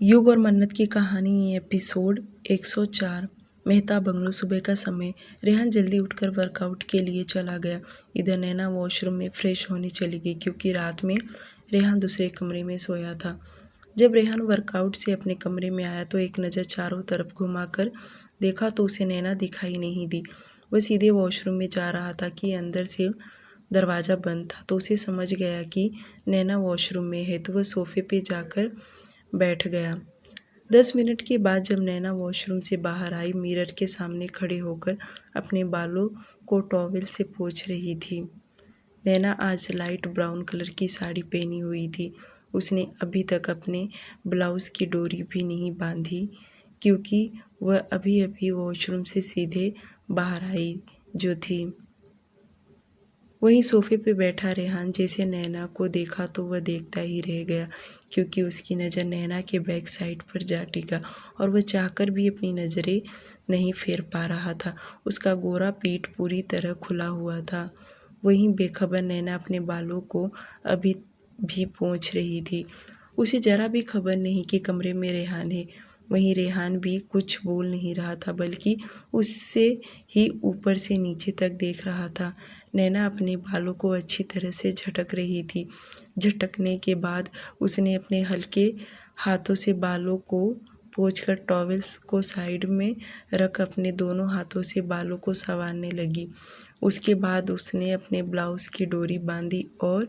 युग और मन्नत की कहानी एपिसोड 104। मेहता बंगलो। सुबह का समय। रेहान जल्दी उठकर वर्कआउट के लिए चला गया। इधर नैना वॉशरूम में फ्रेश होने चली गई क्योंकि रात में रेहान दूसरे कमरे में सोया था। जब रेहान वर्कआउट से अपने कमरे में आया तो एक नज़र चारों तरफ घुमाकर देखा तो उसे नैना दिखाई नहीं दी। वह सीधे वॉशरूम में जा रहा था कि अंदर से दरवाज़ा बंद था तो उसे समझ गया कि नैना वॉशरूम में है तो वह सोफे पे जाकर बैठ गया। 10 मिनट के बाद जब नैना वॉशरूम से बाहर आई, मिरर के सामने खड़े होकर अपने बालों को टॉवेल से पोंछ रही थी। नैना आज लाइट ब्राउन कलर की साड़ी पहनी हुई थी। उसने अभी तक अपने ब्लाउज़ की डोरी भी नहीं बांधी क्योंकि वह अभी अभी वॉशरूम से सीधे बाहर आई जो थी। वहीं सोफे पे बैठा रेहान जैसे नैना को देखा तो वह देखता ही रह गया क्योंकि उसकी नज़र नैना के बैक साइड पर जा टिका और वह चाहकर भी अपनी नज़रें नहीं फेर पा रहा था। उसका गोरा पीठ पूरी तरह खुला हुआ था। वहीं बेखबर नैना अपने बालों को अभी भी पोंछ रही थी। उसे जरा भी खबर नहीं कि कमरे में रेहान है। वहीं रेहान भी कुछ बोल नहीं रहा था बल्कि उससे ही ऊपर से नीचे तक देख रहा था। नैना अपने बालों को अच्छी तरह से झटक रही थी। झटकने के बाद उसने अपने हल्के हाथों से बालों को पोंछकर टॉवेल को साइड में रख अपने दोनों हाथों से बालों को संवारने लगी। उसके बाद उसने अपने ब्लाउज़ की डोरी बांधी और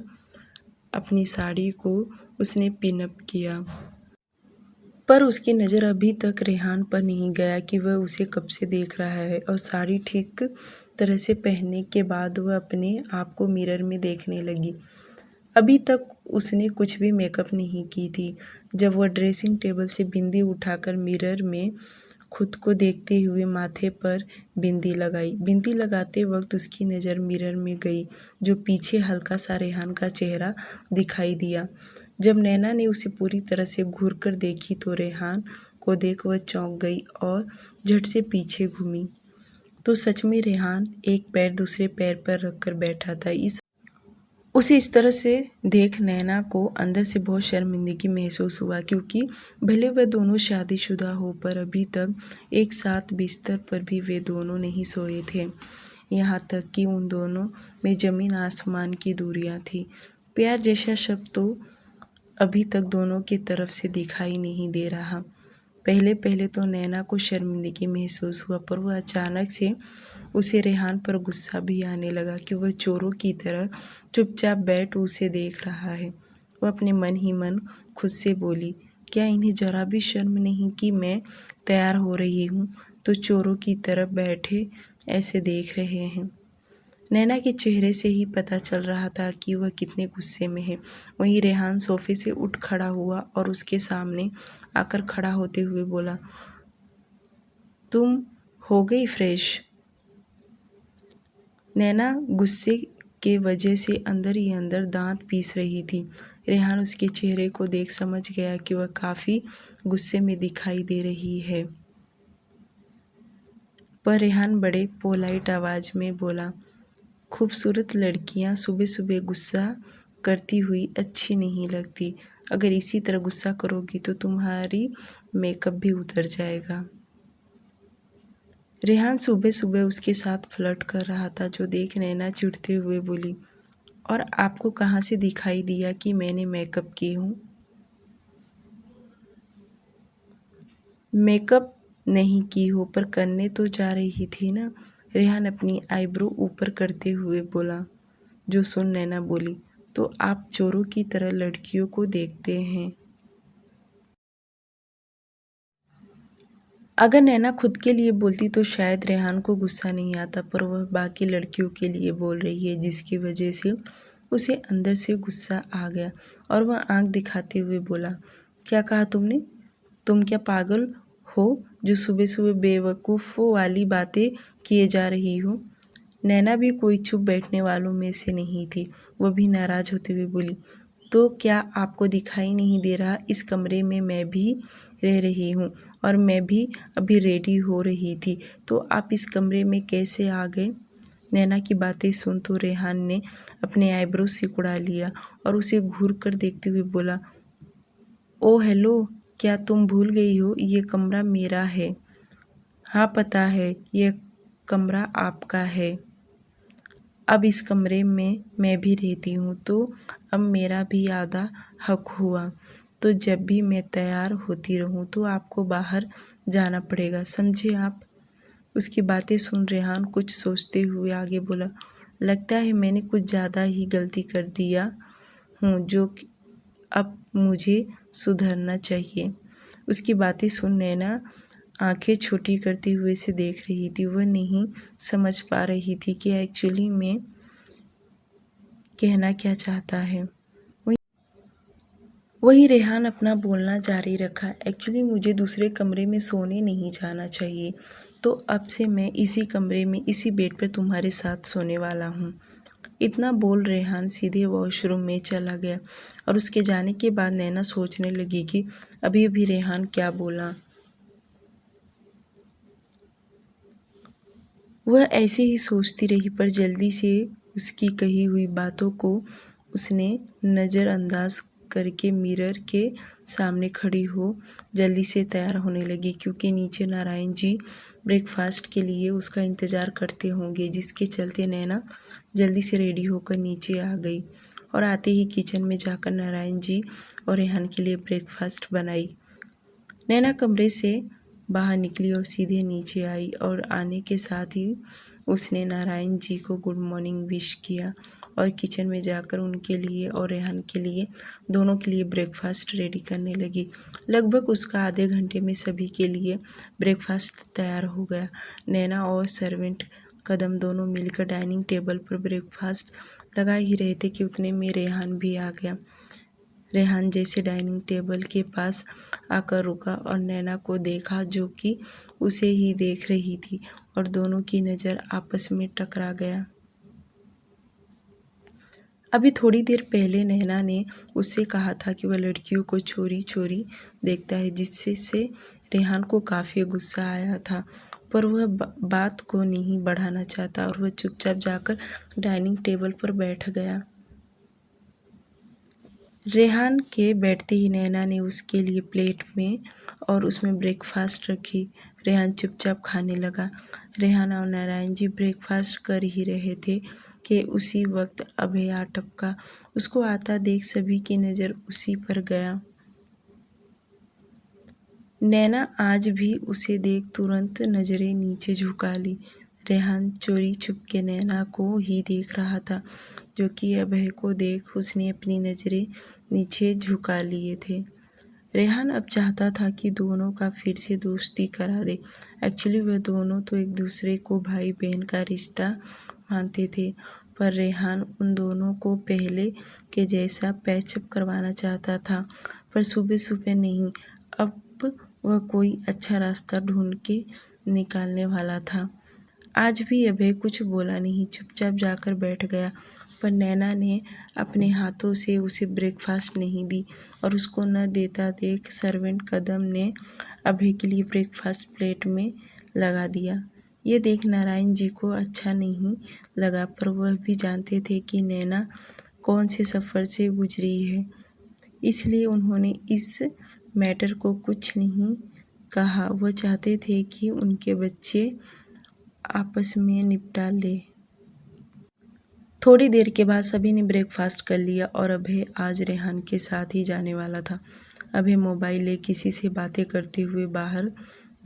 अपनी साड़ी को उसने पिन अप किया। पर उसकी नज़र अभी तक रेहान पर नहीं गया कि वह उसे कब से देख रहा है और साड़ी ठीक तरह से पहनने के बाद वह अपने आप को मिरर में देखने लगी। अभी तक उसने कुछ भी मेकअप नहीं की थी। जब वह ड्रेसिंग टेबल से बिंदी उठाकर मिरर में खुद को देखते हुए माथे पर बिंदी लगाई। बिंदी लगाते वक्त उसकी नज़र मिरर में गई जो पीछे हल्का सा रेहान का चेहरा दिखाई दिया। जब नैना ने उसे पूरी तरह से घूरकर देखी तो रेहान को देख वह चौंक गई और झट से पीछे घूमी तो सच में रेहान एक पैर दूसरे पैर पर रखकर बैठा था। उसे इस तरह से देख नैना को अंदर से बहुत शर्मिंदगी महसूस हुआ क्योंकि भले वह दोनों शादीशुदा हो पर अभी तक एक साथ बिस्तर पर भी वे दोनों नहीं सोए थे। यहाँ तक कि उन दोनों में ज़मीन आसमान की दूरियाँ थी। प्यार जैसा शब्द तो अभी तक दोनों की तरफ से दिखाई नहीं दे रहा। पहले पहले तो नैना को शर्मिंदगी महसूस हुआ पर वह अचानक से उसे रेहान पर गुस्सा भी आने लगा कि वह चोरों की तरह चुपचाप बैठ उसे देख रहा है। वह अपने मन ही मन खुद से बोली, क्या इन्हें जरा भी शर्म नहीं कि मैं तैयार हो रही हूँ तो चोरों की तरह बैठे ऐसे देख रहे हैं। नैना के चेहरे से ही पता चल रहा था कि वह कितने गुस्से में है। वहीं रेहान सोफे से उठ खड़ा हुआ और उसके सामने आकर खड़ा होते हुए बोला, तुम हो गई फ्रेश? नैना गुस्से के वजह से अंदर ही अंदर दांत पीस रही थी। रेहान उसके चेहरे को देख समझ गया कि वह काफ़ी गुस्से में दिखाई दे रही है। पर रेहान बड़े पोलाइट आवाज़ में बोला, खूबसूरत लड़कियां सुबह सुबह गुस्सा करती हुई अच्छी नहीं लगती। अगर इसी तरह गुस्सा करोगी तो तुम्हारी मेकअप भी उतर जाएगा। रेहान सुबह सुबह उसके साथ फ्लर्ट कर रहा था जो देख नैना चिढ़ते हुए बोली, और आपको कहाँ से दिखाई दिया कि मैंने मेकअप की हूँ? मेकअप नहीं की हो पर करने तो जा रही थी ना। रेहान अपनी आईब्रो ऊपर करते हुए बोला। जो सुन नैना बोली, तो आप चोरों की तरह लड़कियों को देखते हैं। अगर नैना खुद के लिए बोलती तो शायद रेहान को गुस्सा नहीं आता, पर वह बाकी लड़कियों के लिए बोल रही है जिसकी वजह से उसे अंदर से गुस्सा आ गया और वह आंख दिखाते हुए बोला, क्या कहा तुमने? तुम क्या पागल हो जो सुबह सुबह बेवकूफ़ों वाली बातें किए जा रही हो? नैना भी कोई चुप बैठने वालों में से नहीं थी। वह भी नाराज़ होते हुए बोली, तो क्या आपको दिखाई नहीं दे रहा इस कमरे में मैं भी रह रही हूँ और मैं भी अभी रेडी हो रही थी, तो आप इस कमरे में कैसे आ गए? नैना की बातें सुन तो रेहान ने अपने आईब्रो सिकुड़ा लिया और उसे घूर कर देखते हुए बोला, ओ हेलो, क्या तुम भूल गई हो, ये कमरा मेरा है। हाँ पता है, ये कमरा आपका है। अब इस कमरे में मैं भी रहती हूँ, तो अब मेरा भी आधा हक हुआ। तो जब भी मैं तैयार होती रहूँ तो आपको बाहर जाना पड़ेगा, समझे आप। उसकी बातें सुन रेहान कुछ सोचते हुए आगे बोला, लगता है मैंने कुछ ज़्यादा ही गलती कर दिया हूँ, जो अब मुझे सुधरना चाहिए। उसकी बातें सुन नैना आंखें छोटी करते हुए से देख रही थी। वह नहीं समझ पा रही थी कि एक्चुअली में कहना क्या चाहता है। वहीं रेहान अपना बोलना जारी रखा, एक्चुअली मुझे दूसरे कमरे में सोने नहीं जाना चाहिए, तो अब से मैं इसी कमरे में इसी बेड पर तुम्हारे साथ सोने वाला हूँ। इतना बोल रेहान सीधे वॉशरूम में चला गया और उसके जाने के बाद नैना सोचने लगी कि अभी अभी रेहान क्या बोला। वह ऐसे ही सोचती रही, पर जल्दी से उसकी कही हुई बातों को उसने नज़रअंदाज करके मिरर के सामने खड़ी हो जल्दी से तैयार होने लगी, क्योंकि नीचे नारायण जी ब्रेकफास्ट के लिए उसका इंतज़ार करते होंगे, जिसके चलते नैना जल्दी से रेडी होकर नीचे आ गई और आते ही किचन में जाकर नारायण जी और रेहान के लिए ब्रेकफास्ट बनाई। नैना कमरे से बाहर निकली और सीधे नीचे आई और आने के साथ ही उसने नारायण जी को गुड मॉर्निंग विश किया और किचन में जाकर उनके लिए और रेहान के लिए दोनों के लिए ब्रेकफास्ट रेडी करने लगी। लगभग उसका आधे घंटे में सभी के लिए ब्रेकफास्ट तैयार हो गया। नैना और सर्वेंट कदम दोनों मिलकर डाइनिंग टेबल पर ब्रेकफास्ट लगा ही रहे थे कि उतने में रेहान भी आ गया। रेहान जैसे डाइनिंग टेबल के पास आकर रुका और नैना को देखा, जो कि उसे ही देख रही थी, और दोनों की नज़र आपस में टकरा गया। अभी थोड़ी देर पहले नैना ने उससे कहा था कि वह लड़कियों को चोरी चोरी देखता है, जिससे से रेहान को काफ़ी गुस्सा आया था, पर वह बात को नहीं बढ़ाना चाहता और वह चुपचाप जाकर डाइनिंग टेबल पर बैठ गया। रेहान के बैठते ही नैना ने उसके लिए प्लेट में और उसमें ब्रेकफास्ट रखी। रेहान चुपचाप खाने लगा। रेहान और नारायण जी ब्रेकफास्ट कर ही रहे थे कि उसी वक्त अभय आ टपका। उसको आता देख सभी की नज़र उसी पर गया। नैना आज भी उसे देख तुरंत नज़रें नीचे झुका ली। रेहान चोरी छुपके नैना को ही देख रहा था, जो कि अभय को देख उसने अपनी नज़रें नीचे झुका लिए थे। रेहान अब चाहता था कि दोनों का फिर से दोस्ती करा दे। एक्चुअली वह दोनों तो एक दूसरे को भाई बहन का रिश्ता मानते थे, पर रेहान उन दोनों को पहले के जैसा पैचअप करवाना चाहता था, पर सुबह सुबह नहीं। अब वह कोई अच्छा रास्ता ढूंढ के निकालने वाला था। आज भी अभय कुछ बोला नहीं, चुपचाप जाकर बैठ गया, पर नैना ने अपने हाथों से उसे ब्रेकफास्ट नहीं दी और उसको न देता देख सर्वेंट कदम ने अभय के लिए ब्रेकफास्ट प्लेट में लगा दिया। ये देख नारायण जी को अच्छा नहीं लगा, पर वह भी जानते थे कि नैना कौन से सफ़र से गुजरी है, इसलिए उन्होंने इस मैटर को कुछ नहीं कहा। वह चाहते थे कि उनके बच्चे आपस में निपटा ले। थोड़ी देर के बाद सभी ने ब्रेकफास्ट कर लिया और अभय आज रेहान के साथ ही जाने वाला था। अभय मोबाइल ले किसी से बातें करते हुए बाहर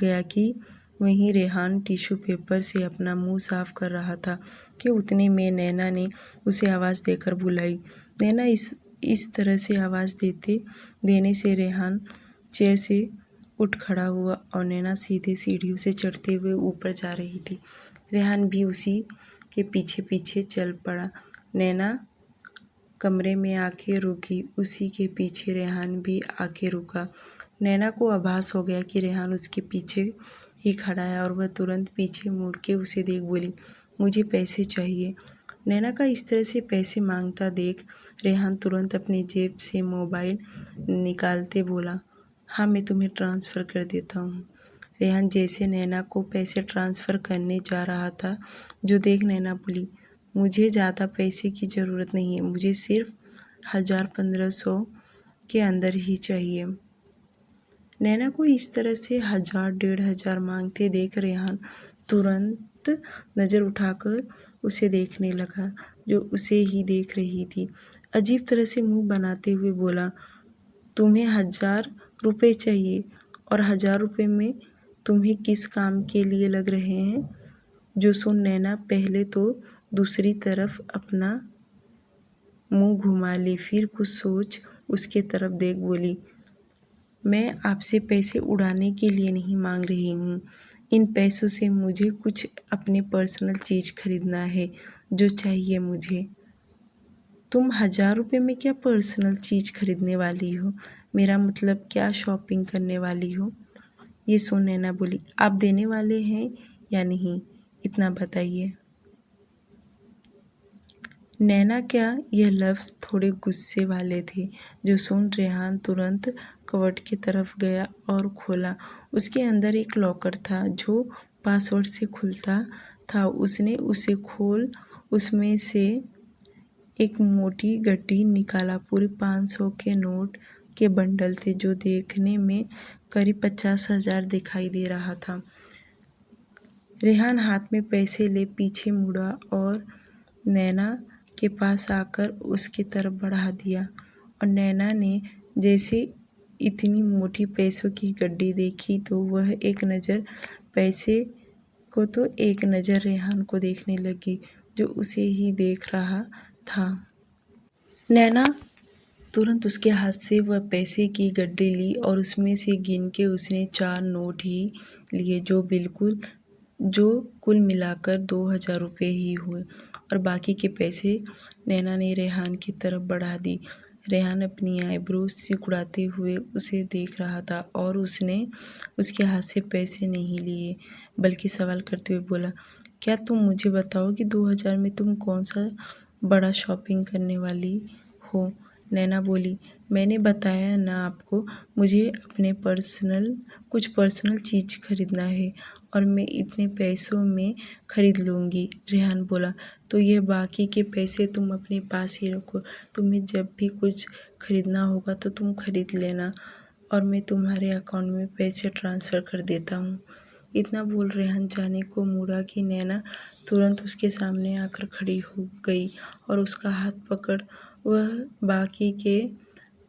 गया कि वहीं रेहान टिश्यू पेपर से अपना मुंह साफ कर रहा था कि उतने में नैना ने उसे आवाज़ देकर बुलाई। नैना इस तरह से आवाज़ देने से रेहान चेयर से उठ खड़ा हुआ और नैना सीधे सीढ़ियों से चढ़ते हुए ऊपर जा रही थी। रेहान भी उसी के पीछे पीछे चल पड़ा। नैना कमरे में आके रुकी, उसी के पीछे रेहान भी आके रुका। नैना को आभास हो गया कि रेहान उसके पीछे ही खड़ा है और वह तुरंत पीछे मुड़ के उसे देख बोली, मुझे पैसे चाहिए। नैना का इस तरह से पैसे मांगता देख रेहान तुरंत अपनी जेब से मोबाइल निकालते बोला, हाँ मैं तुम्हें ट्रांसफ़र कर देता हूँ। रेहान जैसे नैना को पैसे ट्रांसफ़र करने जा रहा था, जो देख नैना बोली, मुझे ज़्यादा पैसे की ज़रूरत नहीं है, मुझे सिर्फ 1000-1500 के अंदर ही चाहिए। नैना को इस तरह से 1000 1500 मांगते देख रेहान तुरंत नज़र उठाकर उसे देखने लगा जो उसे ही देख रही थी। अजीब तरह से मुंह बनाते हुए बोला, तुम्हें 1000 रुपये चाहिए और 1000 रुपये में तुम्हें किस काम के लिए लग रहे हैं? जो सुन नैना पहले तो दूसरी तरफ अपना मुंह घुमा ली, फिर कुछ सोच उसके तरफ देख बोली, मैं आपसे पैसे उड़ाने के लिए नहीं मांग रही हूँ। इन पैसों से मुझे कुछ अपने पर्सनल चीज़ खरीदना है जो चाहिए मुझे। तुम 1000 रुपये में क्या पर्सनल चीज़ खरीदने वाली हो? मेरा मतलब क्या शॉपिंग करने वाली हो? ये सुन नैना बोली, आप देने वाले हैं या नहीं, इतना बताइए। नैना क्या यह लफ्ज़ थोड़े गुस्से वाले थे। जो सुन रेहान तुरंत कबर्ड की तरफ गया और खोला। उसके अंदर एक लॉकर था जो पासवर्ड से खुलता था। उसने उसे खोल उसमें से एक मोटी गड्डी निकाला। पूरे 500 के नोट के बंडल थे जो देखने में करीब 50,000 दिखाई दे रहा था। रेहान हाथ में पैसे ले पीछे मुड़ा और नैना के पास आकर उसकी तरफ बढ़ा दिया और नैना ने जैसे इतनी मोटी पैसों की गड्डी देखी तो वह एक नज़र पैसे को तो एक नज़र रेहान को देखने लगी जो उसे ही देख रहा था। नैना तुरंत उसके हाथ से वह पैसे की गड्डी ली और उसमें से गिन के उसने 4 नोट ही लिए जो कुल मिलाकर 2000 रुपये ही हुए और बाकी के पैसे नैना ने रेहान की तरफ बढ़ा दी। रेहान अपनी आईब्रो सिकुड़ाते हुए उसे देख रहा था और उसने उसके हाथ से पैसे नहीं लिए बल्कि सवाल करते हुए बोला, क्या तुम मुझे बताओ कि 2000 में तुम कौन सा बड़ा शॉपिंग करने वाली हो? नैना बोली, मैंने बताया ना आपको, मुझे अपने कुछ पर्सनल चीज़ खरीदना है और मैं इतने पैसों में खरीद लूँगी। रेहान बोला, तो ये बाकी के पैसे तुम अपने पास ही रखो। तुम्हें जब भी कुछ खरीदना होगा तो तुम खरीद लेना और मैं तुम्हारे अकाउंट में पैसे ट्रांसफ़र कर देता हूँ। इतना बोल रेहान जाने को मुड़ा कि नैना तुरंत उसके सामने आकर खड़ी हो गई और उसका हाथ पकड़ वह बाकी के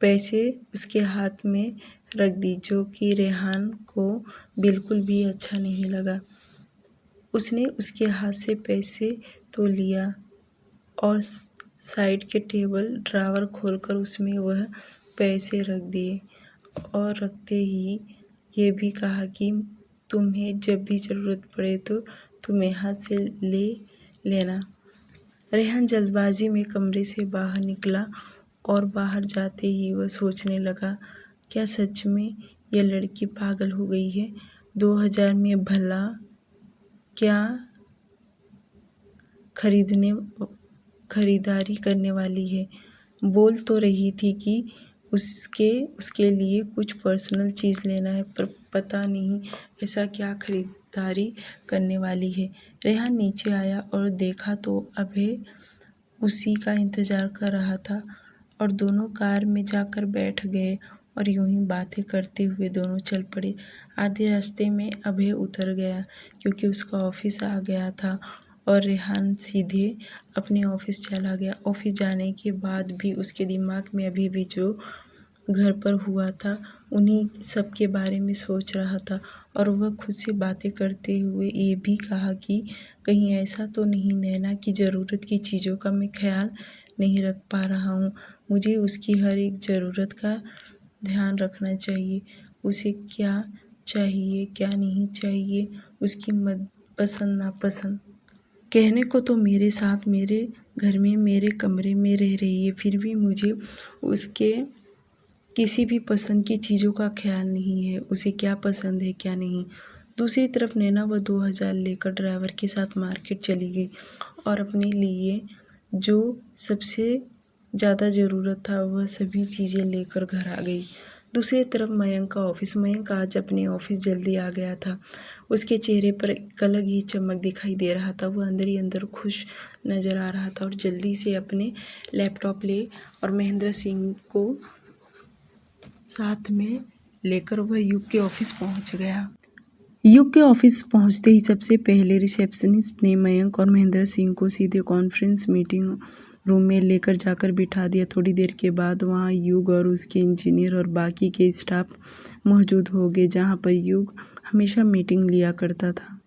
पैसे उसके हाथ में रख दी जो कि रेहान को बिल्कुल भी अच्छा नहीं लगा। उसने उसके हाथ से पैसे तो लिया और साइड के टेबल ड्रावर खोलकर उसमें वह पैसे रख दिए और रखते ही ये भी कहा कि तुम्हें जब भी ज़रूरत पड़े तो तुम यहाँ से ले लेना। रेहान जल्दबाजी में कमरे से बाहर निकला और बाहर जाते ही वह सोचने लगा, क्या सच में यह लड़की पागल हो गई है? 2000 में भला क्या खरीदारी करने वाली है? बोल तो रही थी कि उसके लिए कुछ पर्सनल चीज़ लेना है, पर पता नहीं ऐसा क्या खरीदारी करने वाली है। रेहान नीचे आया और देखा तो अभय उसी का इंतज़ार कर रहा था और दोनों कार में जाकर बैठ गए और यूं ही बातें करते हुए दोनों चल पड़े। आधे रास्ते में अभय उतर गया क्योंकि उसका ऑफिस आ गया था और रेहान सीधे अपने ऑफिस चला गया। ऑफिस जाने के बाद भी उसके दिमाग में अभी भी जो घर पर हुआ था उन्हीं सब के बारे में सोच रहा था और वह खुद से बातें करते हुए ये भी कहा कि कहीं ऐसा तो नहीं नैना की ज़रूरत की चीज़ों का मैं ख्याल नहीं रख पा रहा हूँ। मुझे उसकी हर एक ज़रूरत का ध्यान रखना चाहिए। उसे क्या चाहिए क्या नहीं चाहिए, उसकी पसंद नापसंद। कहने को तो मेरे साथ मेरे घर में मेरे कमरे में रह रही है, फिर भी मुझे उसके किसी भी पसंद की चीज़ों का ख्याल नहीं है। उसे क्या पसंद है क्या नहीं। दूसरी तरफ नैना वह 2000 लेकर ड्राइवर के साथ मार्केट चली गई और अपने लिए जो सबसे ज़्यादा ज़रूरत था वह सभी चीज़ें लेकर घर आ गई। दूसरी तरफ मयंक आज अपने ऑफिस जल्दी आ गया था। उसके चेहरे पर एक अलग ही चमक दिखाई दे रहा था। वह अंदर ही अंदर खुश नज़र आ रहा था और जल्दी से अपने लैपटॉप ले और महेंद्र सिंह को साथ में लेकर वह युग के ऑफिस पहुंच गया। युग के ऑफिस पहुंचते ही सबसे पहले रिसेप्शनिस्ट ने मयंक और महेंद्र सिंह को सीधे कॉन्फ्रेंस मीटिंग रूम में लेकर जाकर बिठा दिया। थोड़ी देर के बाद वहां युग और उसके इंजीनियर और बाकी के स्टाफ मौजूद हो गए, जहां पर युग हमेशा मीटिंग लिया करता था।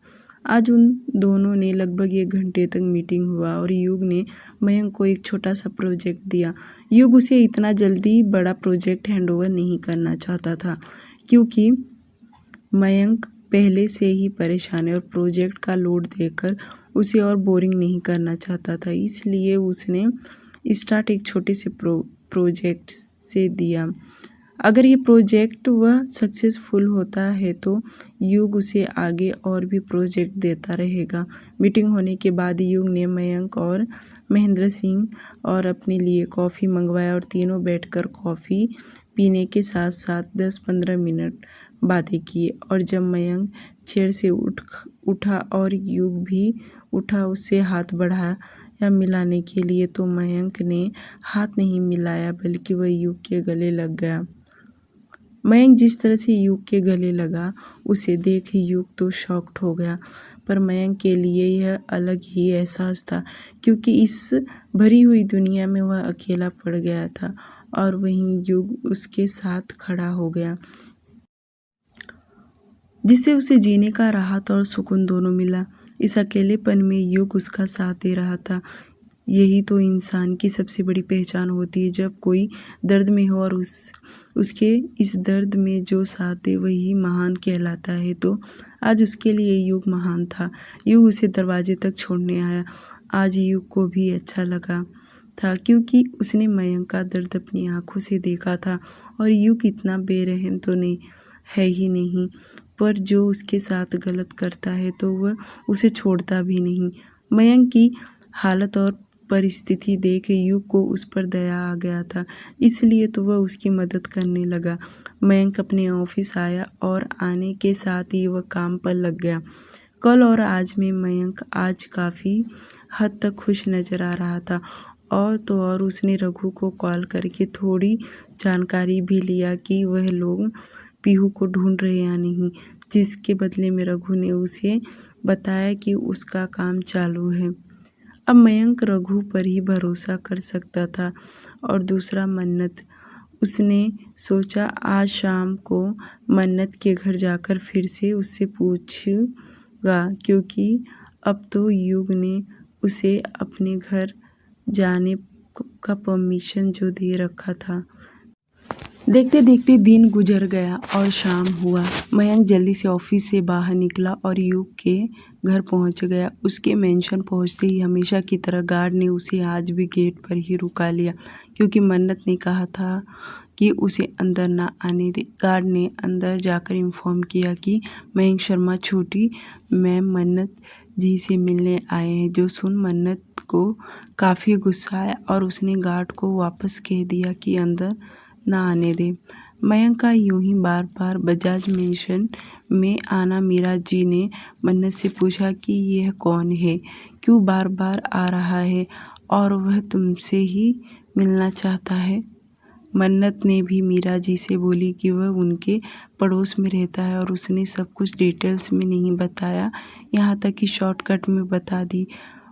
आज उन दोनों ने लगभग 1 घंटे तक मीटिंग हुआ और युग ने मयंक को एक छोटा सा प्रोजेक्ट दिया। युग उसे इतना जल्दी बड़ा प्रोजेक्ट हैंडओवर नहीं करना चाहता था, क्योंकि मयंक पहले से ही परेशान है और प्रोजेक्ट का लोड देकर उसे और बोरिंग नहीं करना चाहता था। इसलिए उसने स्टार्ट एक छोटे से प्रोजेक्ट से दिया। अगर ये प्रोजेक्ट वह सक्सेसफुल होता है तो युग उसे आगे और भी प्रोजेक्ट देता रहेगा। मीटिंग होने के बाद युग ने मयंक और महेंद्र सिंह और अपने लिए कॉफ़ी मंगवाया और तीनों बैठकर कॉफ़ी पीने के साथ साथ 10-15 मिनट बातें की। और जब मयंक चेयर से उठा और युग भी उठा उससे हाथ बढ़ाया मिलाने के लिए, तो मयंक ने हाथ नहीं मिलाया बल्कि वह युग के गले लग गया। मयंक जिस तरह से युग के गले लगा उसे देख युग तो शॉक्ड हो गया, पर मयंक के लिए यह अलग ही एहसास था, क्योंकि इस भरी हुई दुनिया में वह अकेला पड़ गया था और वहीं युग उसके साथ खड़ा हो गया, जिससे उसे जीने का राहत और सुकून दोनों मिला। इस अकेलेपन में युग उसका साथ दे रहा था। यही तो इंसान की सबसे बड़ी पहचान होती है। जब कोई दर्द में हो और उसके इस दर्द में जो साथ दे वही महान कहलाता है। तो आज उसके लिए युग महान था। युग उसे दरवाजे तक छोड़ने आया। आज युग को भी अच्छा लगा था, क्योंकि उसने मयंक का दर्द अपनी आंखों से देखा था। और युग इतना बेरहम तो नहीं है ही नहीं, पर जो उसके साथ गलत करता है तो वह उसे छोड़ता भी नहीं। मयंक की हालत और परिस्थिति देख युग को उस पर दया आ गया था, इसलिए तो वह उसकी मदद करने लगा। मयंक अपने ऑफिस आया और आने के साथ ही वह काम पर लग गया। कल और आज में मयंक आज काफ़ी हद तक खुश नज़र आ रहा था। और तो और उसने रघु को कॉल करके थोड़ी जानकारी भी लिया कि वह लोग पीहू को ढूंढ रहे या नहीं, जिसके बदले में रघु ने उसे बताया कि उसका काम चालू है। अब मयंक रघु पर ही भरोसा कर सकता था। और दूसरा मन्नत, उसने सोचा आज शाम को मन्नत के घर जाकर फिर से उससे पूछूंगा, क्योंकि अब तो युग ने उसे अपने घर जाने का परमिशन जो दे रखा था। देखते देखते दिन गुजर गया और शाम हुआ। मयंक जल्दी से ऑफिस से बाहर निकला और युग के घर पहुंच गया। उसके मेंशन पहुंचते ही हमेशा की तरह गार्ड ने उसे आज भी गेट पर ही रुका लिया, क्योंकि मन्नत ने कहा था कि उसे अंदर ना आने दे। गार्ड ने अंदर जाकर इन्फॉर्म किया कि मयंक शर्मा छोटी मैम मन्नत जी से मिलने आए हैं। जो सुन मन्नत को काफ़ी गुस्सा आया और उसने गार्ड को वापस कह दिया कि अंदर ना आने दे। मयंक का यूं ही बार बार बजाज मेंशन में आना मीरा जी ने मन्नत से पूछा कि यह कौन है, क्यों बार बार आ रहा है और वह तुमसे ही मिलना चाहता है। मन्नत ने भी मीरा जी से बोली कि वह उनके पड़ोस में रहता है और उसने सब कुछ डिटेल्स में नहीं बताया, यहाँ तक कि शॉर्टकट में बता दी।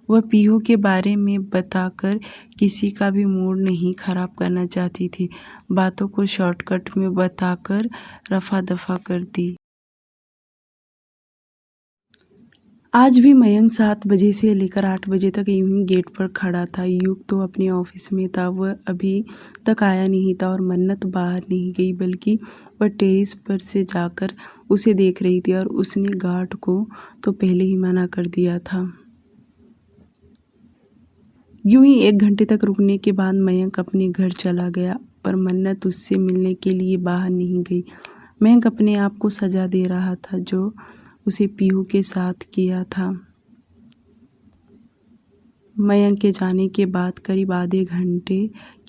वह पीहू के बारे में बताकर किसी का भी मूड नहीं खराब करना चाहती थी। बातों को शॉर्टकट में बताकर रफा दफा कर दी। आज भी मयंक 7 बजे से लेकर 8 बजे तक यूं ही गेट पर खड़ा था। युग तो अपने ऑफिस में था, वह अभी तक आया नहीं था और मन्नत बाहर नहीं गई, बल्कि वह टेरेस पर से जाकर उसे देख रही थी और उसने गार्ड को तो पहले ही मना कर दिया था। यूं ही 1 घंटे तक रुकने के बाद मयंक अपने घर चला गया, पर मन्नत उससे मिलने के लिए बाहर नहीं गई। मयंक अपने आप को सजा दे रहा था जो उसे पीहू के साथ किया था। मयंक के जाने के बाद करीब आधे घंटे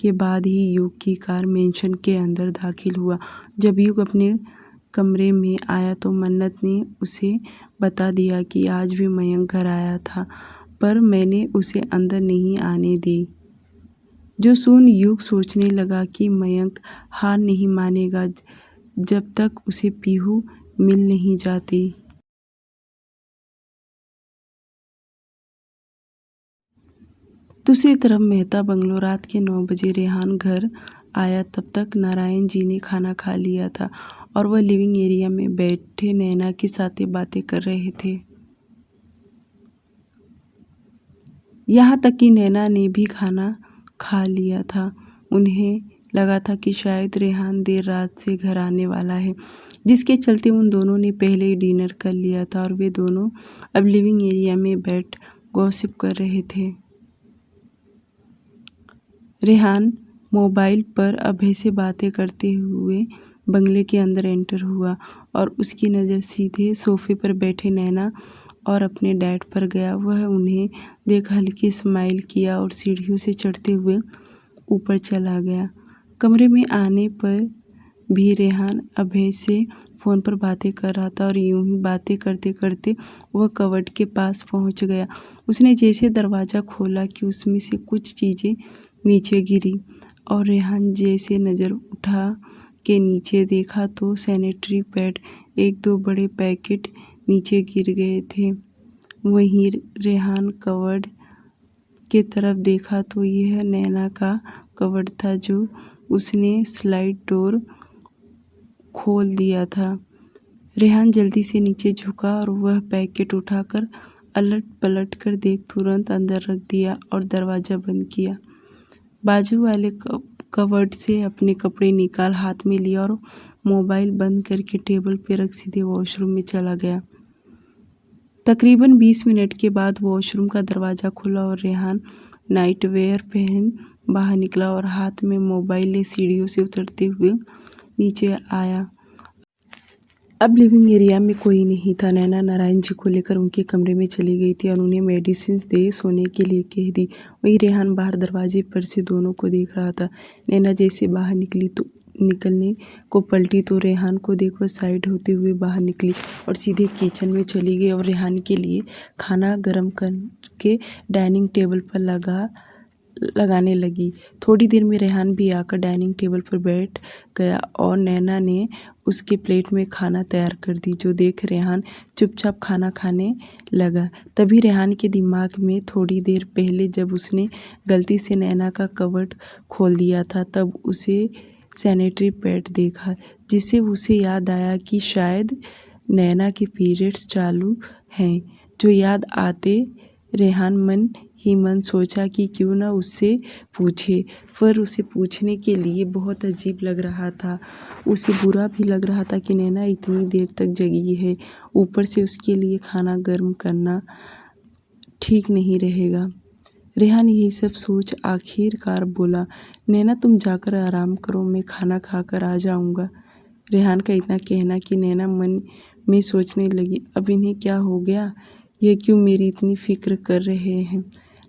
के बाद ही युग की कार मेंशन के अंदर दाखिल हुआ। जब युग अपने कमरे में आया तो मन्नत ने उसे बता दिया कि आज भी मयंक घर आया था, पर मैंने उसे अंदर नहीं आने दी। जो सुन युग सोचने लगा कि मयंक हार नहीं मानेगा। जब तक उसे पीहू मिल नहीं जाती। दूसरी तरफ मेहता बंगलो। रात के 9 बजे रेहान घर आया। तब तक नारायण जी ने खाना खा लिया था और वह लिविंग एरिया में बैठे नैना के साथ बातें कर रहे थे। यहाँ तक कि नैना ने भी खाना खा लिया था। उन्हें लगा था कि शायद रेहान देर रात से घर आने वाला है, जिसके चलते उन दोनों ने पहले ही डिनर कर लिया था और वे दोनों अब लिविंग एरिया में बैठ गॉसिप कर रहे थे। रेहान मोबाइल पर अभय से बातें करते हुए बंगले के अंदर एंटर हुआ और उसकी नज़र सीधे सोफे पर बैठे नैना और अपने डैड पर गया। वह उन्हें देख हल्की स्माइल किया और सीढ़ियों से चढ़ते हुए ऊपर चला गया। कमरे में आने पर भी रेहान अभय से फ़ोन पर बातें कर रहा था और यूं ही बातें करते करते वह कबर्ड के पास पहुंच गया। उसने जैसे दरवाज़ा खोला कि उसमें से कुछ चीज़ें नीचे गिरी और रेहान जैसे नज़र उठा के नीचे देखा तो सैनिटरी पैड 1-2 बड़े पैकेट नीचे गिर गए थे। वहीं रेहान कबर्ड के तरफ देखा तो यह नैना का कबर्ड था जो उसने स्लाइड डोर खोल दिया था। रेहान जल्दी से नीचे झुका और वह पैकेट उठाकर अलट पलट कर देख तुरंत अंदर रख दिया और दरवाज़ा बंद किया। बाजू वाले कबर्ड से अपने कपड़े निकाल हाथ में लिया और मोबाइल बंद करके टेबल पर रख सीधे वॉशरूम में चला गया। तकरीबन 20 मिनट के बाद वॉशरूम का दरवाज़ा खुला और रेहान नाइट वेयर पहन बाहर निकला और हाथ में मोबाइल ले सीढ़ियों से उतरते हुए नीचे आया। अब लिविंग एरिया में कोई नहीं था। नैना नारायण जी को लेकर उनके कमरे में चली गई थी और उन्हें मेडिसिन दे सोने के लिए कह दी। वहीं रेहान बाहर दरवाजे पर से दोनों को देख रहा था। नैना जैसे बाहर निकलने को पलटी तो रेहान को देख वह साइड होते हुए बाहर निकली और सीधे किचन में चली गई और रेहान के लिए खाना गर्म करके डाइनिंग टेबल पर लगाने लगी। थोड़ी देर में रेहान भी आकर डाइनिंग टेबल पर बैठ गया और नैना ने उसके प्लेट में खाना तैयार कर दी, जो देख रेहान चुपचाप खाना खाने लगा। तभी रेहान के दिमाग में थोड़ी देर पहले जब उसने गलती से नैना का कबर्ड खोल दिया था तब उसे सैनिटरी पैड देखा, जिससे उसे याद आया कि शायद नैना के पीरियड्स चालू हैं। जो याद आते रेहान मन ही मन सोचा कि क्यों ना उससे पूछे, पर उसे पूछने के लिए बहुत अजीब लग रहा था। उसे बुरा भी लग रहा था कि नैना इतनी देर तक जगी है, ऊपर से उसके लिए खाना गर्म करना ठीक नहीं रहेगा। रेहान यही सब सोच आखिरकार बोला, नैना तुम जाकर आराम करो, मैं खाना खाकर आ जाऊंगा। रेहान का इतना कहना कि नैना मन में सोचने लगी, अब इन्हें क्या हो गया, यह क्यों मेरी इतनी फिक्र कर रहे हैं।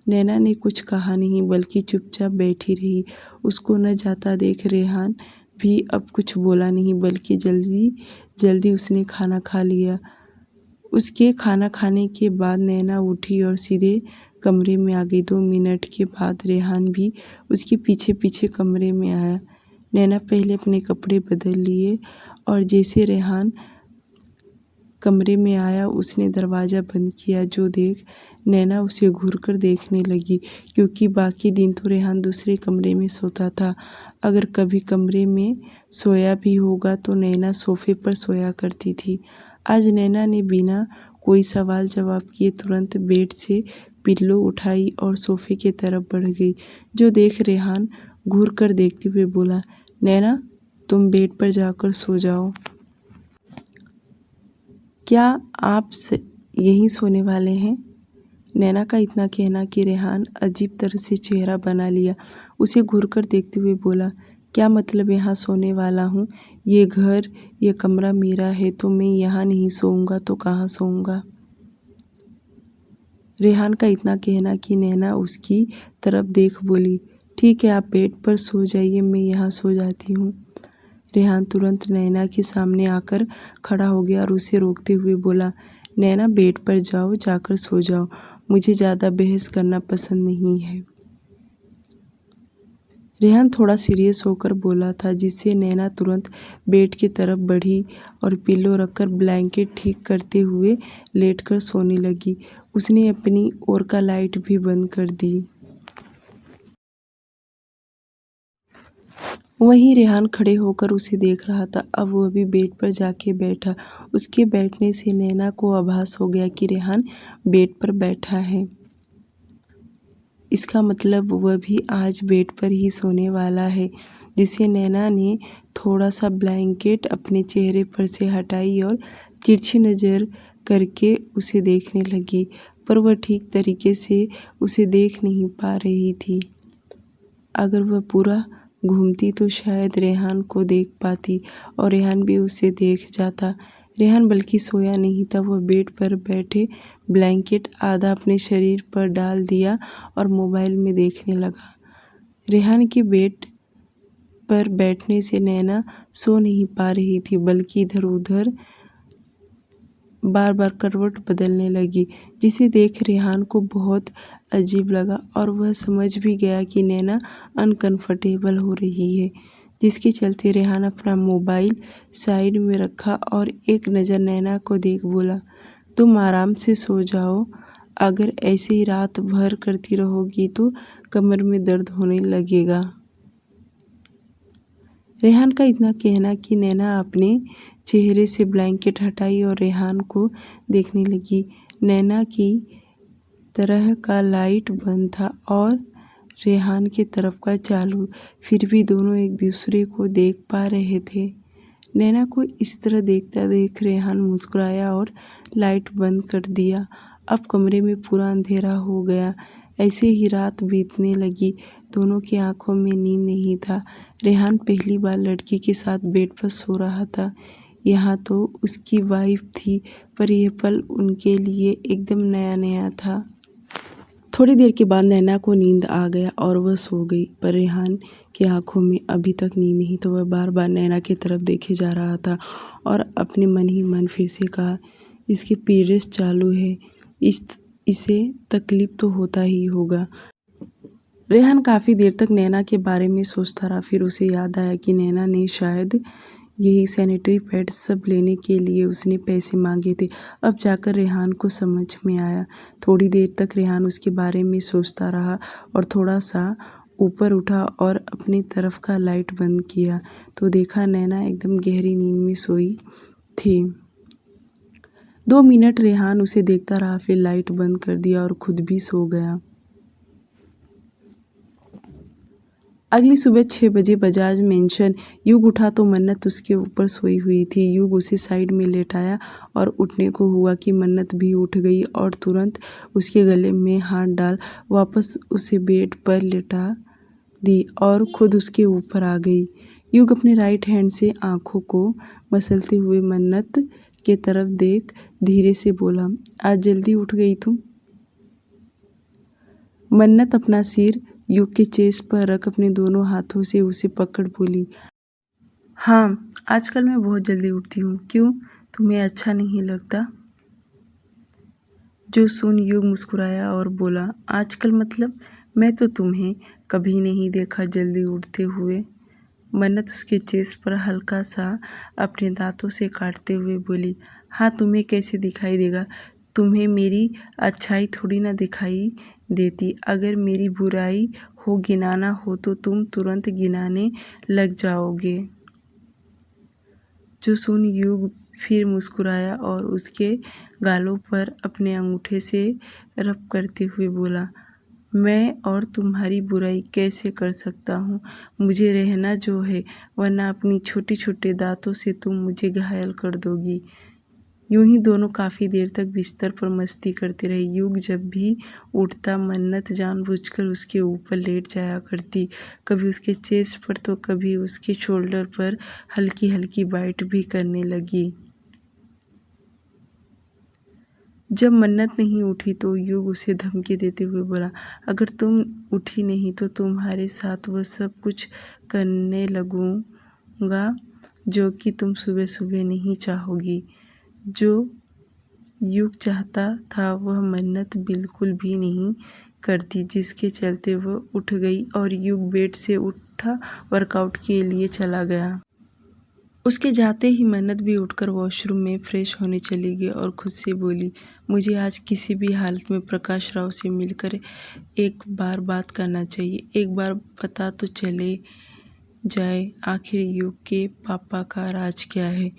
नैना ने कुछ कहा नहीं बल्कि चुपचाप बैठी रही। उसको न जाता देख रेहान भी अब कुछ बोला नहीं बल्कि जल्दी जल्दी उसने खाना खा लिया। उसके खाना खाने के बाद नैना उठी और सीधे कमरे में आ गई। 2 मिनट के बाद रेहान भी उसके पीछे पीछे कमरे में आया। नैना पहले अपने कपड़े बदल लिए और जैसे रेहान कमरे में आया उसने दरवाज़ा बंद किया, जो देख नैना उसे घूरकर देखने लगी, क्योंकि बाकी दिन तो रेहान दूसरे कमरे में सोता था। अगर कभी कमरे में सोया भी होगा तो नैना सोफे पर सोया करती थी। आज नैना ने बिना कोई सवाल जवाब किए तुरंत बेड से पिल्लो उठाई और सोफे की तरफ बढ़ गई, जो देख रेहान घूर कर देखते हुए बोला, नैना तुम बेड पर जाकर सो जाओ। क्या आप यहीं सोने वाले हैं? नैना का इतना कहना कि रेहान अजीब तरह से चेहरा बना लिया। उसे घूरकर देखते हुए बोला, क्या मतलब यहाँ सोने वाला हूँ? ये कमरा मेरा है, तो मैं यहाँ नहीं सोऊंगा तो कहाँ सोऊंगा? रेहान का इतना कहना कि नैना उसकी तरफ देख बोली, ठीक है आप बेड पर सो जाइए, मैं यहाँ सो जाती हूँ। रेहान तुरंत नैना के सामने आकर खड़ा हो गया और उसे रोकते हुए बोला, नैना बेड पर जाओ, जाकर सो जाओ, मुझे ज़्यादा बहस करना पसंद नहीं है। रेहान थोड़ा सीरियस होकर बोला था, जिससे नैना तुरंत बेड की तरफ बढ़ी और पिल्लो रखकर ब्लैंकेट ठीक करते हुए लेटकर सोने लगी। उसने अपनी ओर का लाइट भी बंद कर दी। वहीं रेहान खड़े होकर उसे देख रहा था। अब वह भी बेड पर जाके बैठा। उसके बैठने से नैना को आभास हो गया कि रेहान बेड पर बैठा है। इसका मतलब वह भी आज बेड पर ही सोने वाला है, जिसे नैना ने थोड़ा सा ब्लैंकेट अपने चेहरे पर से हटाई और तिरछी नज़र करके उसे देखने लगी, पर वह ठीक तरीके से उसे देख नहीं पा रही थी। अगर वह पूरा घूमती तो शायद रेहान को देख पाती और रेहान भी उसे देख जाता। रेहान बल्कि सोया नहीं था। वह बेड पर बैठे ब्लैंकेट आधा अपने शरीर पर डाल दिया और मोबाइल में देखने लगा। रेहान के बेड पर बैठने से नैना सो नहीं पा रही थी, बल्कि इधर उधर बार बार करवट बदलने लगी, जिसे देख रेहान को बहुत अजीब लगा और वह समझ भी गया कि नैना अनकंफर्टेबल हो रही है, जिसके चलते रेहान अपना मोबाइल साइड में रखा और एक नज़र नैना को देख बोला, तुम आराम से सो जाओ। अगर ऐसे ही रात भर करती रहोगी तो कमर में दर्द होने लगेगा। रेहान का इतना कहना कि नैना अपने चेहरे से ब्लैंकेट हटाई और रेहान को देखने लगी। नैना की तरह का लाइट बंद था और रेहान की तरफ का चालू, फिर भी दोनों एक दूसरे को देख पा रहे थे। नैना को इस तरह देखता देख रेहान मुस्कुराया और लाइट बंद कर दिया। अब कमरे में पूरा अंधेरा हो गया। ऐसे ही रात बीतने लगी। दोनों की आंखों में नींद नहीं था। रेहान पहली बार लड़की के साथ बेड पर सो रहा था। यहाँ तो उसकी वाइफ थी, पर यह पल उनके लिए एकदम नया नया था। थोड़ी देर के बाद नैना को नींद आ गया और वह सो गई, पर रेहान की आंखों में अभी तक नींद नहीं, तो वह बार बार नैना की तरफ देखे जा रहा था और अपने मन ही मन फिर से कहा, इसके पीरियड्स चालू है, इसे तकलीफ तो होता ही होगा। रेहान काफ़ी देर तक नैना के बारे में सोचता रहा। फिर उसे याद आया कि नैना ने शायद यही सैनिटरी पैड्स सब लेने के लिए उसने पैसे मांगे थे। अब जाकर रेहान को समझ में आया। थोड़ी देर तक रेहान उसके बारे में सोचता रहा और थोड़ा सा ऊपर उठा और अपनी तरफ का लाइट बंद किया तो देखा नैना एकदम गहरी नींद में सोई थी। 2 मिनट रेहान उसे देखता रहा, फिर लाइट बंद कर दिया और खुद भी सो गया। अगली सुबह 6 बजे बजाज मेंशन। युग उठा तो मन्नत उसके ऊपर सोई हुई थी। युग उसे साइड में लेटाया और उठने को हुआ कि मन्नत भी उठ गई और तुरंत उसके गले में हाथ डाल वापस उसे बेड पर लेटा दी और खुद उसके ऊपर आ गई। युग अपने राइट हैंड से आंखों को मसलते हुए मन्नत के तरफ देख धीरे से बोला, आज जल्दी उठ गई तुम। मन्नत अपना सिर युग के चेस्ट पर रख अपने दोनों हाथों से उसे पकड़ बोली, हाँ आजकल मैं बहुत जल्दी उठती हूँ। क्यों, तुम्हें अच्छा नहीं लगता? जो सुन युग मुस्कुराया और बोला, आजकल मतलब मैं तो तुम्हें कभी नहीं देखा जल्दी उठते हुए। मन्नत उसके चेस्ट पर हल्का सा अपने दांतों से काटते हुए बोली, हाँ तुम्हें कैसे दिखाई देगा? तुम्हें मेरी अच्छाई थोड़ी ना दिखाई देती। अगर मेरी बुराई हो गिनाना हो तो तुम तुरंत गिनाने लग जाओगे। जो सुन युग फिर मुस्कुराया और उसके गालों पर अपने अंगूठे से रब करते हुए बोला, मैं और तुम्हारी बुराई कैसे कर सकता हूँ? मुझे रहना जो है, वरना अपनी छोटे छोटे दांतों से तुम मुझे घायल कर दोगी। यूं ही दोनों काफ़ी देर तक बिस्तर पर मस्ती करते रहे। युग जब भी उठता मन्नत जानबूझकर उसके ऊपर लेट जाया करती, कभी उसके चेस्ट पर तो कभी उसके शोल्डर पर हल्की हल्की बाइट भी करने लगी। जब मन्नत नहीं उठी तो युग उसे धमकी देते हुए बोला, अगर तुम उठी नहीं तो तुम्हारे साथ वह सब कुछ करने लगूंगा जो कि तुम सुबह सुबह नहीं चाहोगी। जो युग चाहता था वह मन्नत बिल्कुल भी नहीं करती, जिसके चलते वह उठ गई और युग बेड से उठा वर्कआउट के लिए चला गया। उसके जाते ही मन्नत भी उठकर वॉशरूम में फ्रेश होने चली गई और खुद से बोली, मुझे आज किसी भी हालत में प्रकाश राव से मिलकर एक बार बात करना चाहिए। एक बार पता तो चले जाए आखिर युग के पापा का राज क्या है।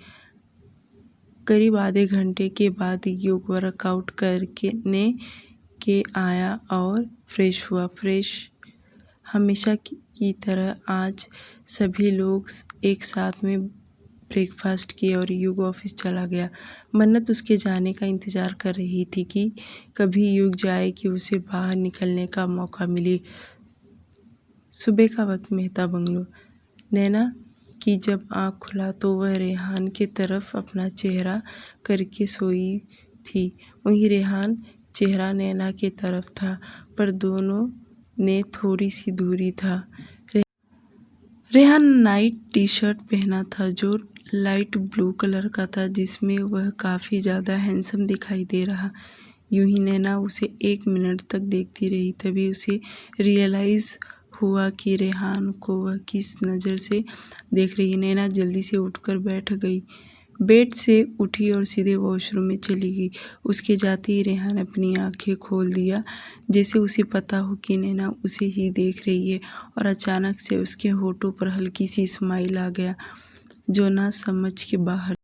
करीब आधे घंटे के बाद युग वर्कआउट करने के आया और फ्रेश हुआ। हमेशा की तरह आज सभी लोग एक साथ में ब्रेकफास्ट किया और युग ऑफिस चला गया। मन्नत उसके जाने का इंतज़ार कर रही थी कि कभी युग जाए कि उसे बाहर निकलने का मौका मिले। सुबह का वक्त मेहता बंगलो। नैना की जब आँख खुला तो वह रेहान की तरफ अपना चेहरा करके सोई थी। वहीं रेहान चेहरा नैना की तरफ था, पर दोनों ने थोड़ी सी दूरी था। रेहान नाइट टी शर्ट पहना था जो लाइट ब्लू कलर का था, जिसमें वह काफ़ी ज़्यादा हैंडसम दिखाई दे रहा। यूं ही नैना उसे 1 मिनट तक देखती रही। तभी उसे रियलाइज़ हुआ कि रेहान को वह किस नज़र से देख रही है। नैना जल्दी से उठकर बैठ गई, बेड से उठी और सीधे वॉशरूम में चली गई। उसके जाते ही रेहान अपनी आंखें खोल दिया, जैसे उसे पता हो कि नैना उसे ही देख रही है, और अचानक से उसके होठों पर हल्की सी स्माइल आ गया जो ना समझ के बाहर।